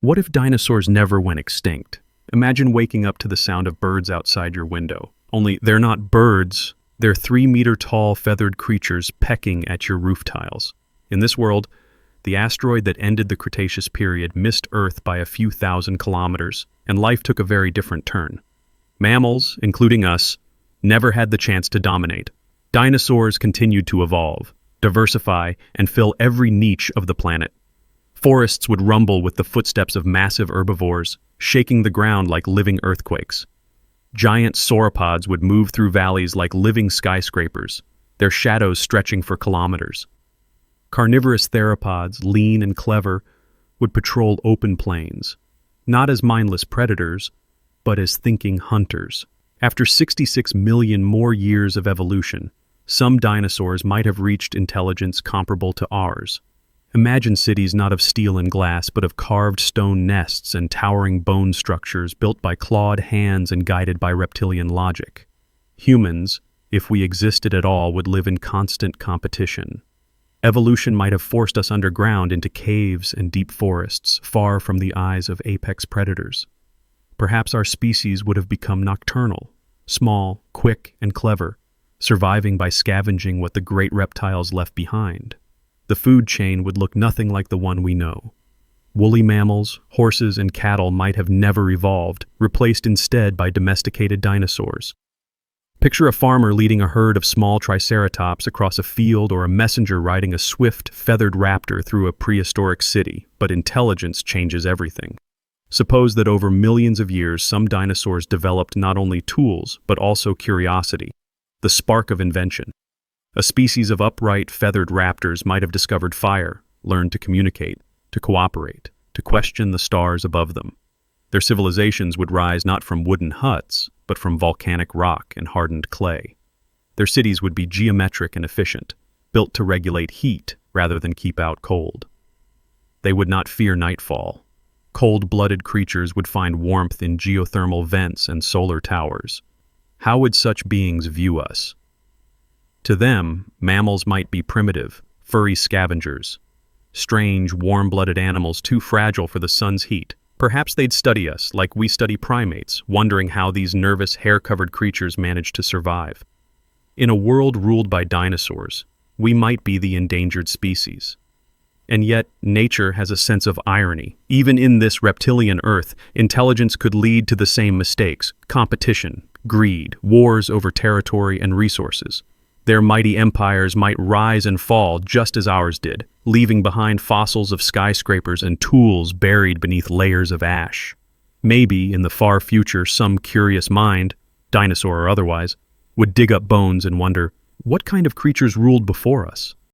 What if dinosaurs never went extinct? Imagine waking up to the sound of birds outside your window. Only they're not birds, they're 3-meter-tall feathered creatures pecking at your roof tiles. In this world, the asteroid that ended the Cretaceous period missed Earth by a few thousand kilometers, and life took a very different turn. Mammals, including us, never had the chance to dominate. Dinosaurs continued to evolve, diversify, and fill every niche of the planet. Forests would rumble with the footsteps of massive herbivores, shaking the ground like living earthquakes. Giant sauropods would move through valleys like living skyscrapers, their shadows stretching for kilometers. Carnivorous theropods, lean and clever, would patrol open plains, not as mindless predators, but as thinking hunters. After 66 million more years of evolution, some dinosaurs might have reached intelligence comparable to ours. Imagine cities not of steel and glass, but of carved stone nests and towering bone structures built by clawed hands and guided by reptilian logic. Humans, if we existed at all, would live in constant competition. Evolution might have forced us underground into caves and deep forests, far from the eyes of apex predators. Perhaps our species would have become nocturnal, small, quick, and clever, surviving by scavenging what the great reptiles left behind. The food chain would look nothing like the one we know. Woolly mammals, horses, and cattle might have never evolved, replaced instead by domesticated dinosaurs. Picture a farmer leading a herd of small triceratops across a field, or a messenger riding a swift, feathered raptor through a prehistoric city, but intelligence changes everything. Suppose that over millions of years some dinosaurs developed not only tools, but also curiosity, the spark of invention. A species of upright, feathered raptors might have discovered fire, learned to communicate, to cooperate, to question the stars above them. Their civilizations would rise not from wooden huts, but from volcanic rock and hardened clay. Their cities would be geometric and efficient, built to regulate heat rather than keep out cold. They would not fear nightfall. Cold-blooded creatures would find warmth in geothermal vents and solar towers. How would such beings view us? To them, mammals might be primitive, furry scavengers, strange, warm-blooded animals too fragile for the sun's heat. Perhaps they'd study us like we study primates, wondering how these nervous, hair-covered creatures managed to survive. In a world ruled by dinosaurs, we might be the endangered species. And yet, nature has a sense of irony. Even in this reptilian Earth, intelligence could lead to the same mistakes: competition, greed, wars over territory and resources. Their mighty empires might rise and fall just as ours did, leaving behind fossils of skyscrapers and tools buried beneath layers of ash. Maybe, in the far future, some curious mind, dinosaur or otherwise, would dig up bones and wonder, what kind of creatures ruled before us?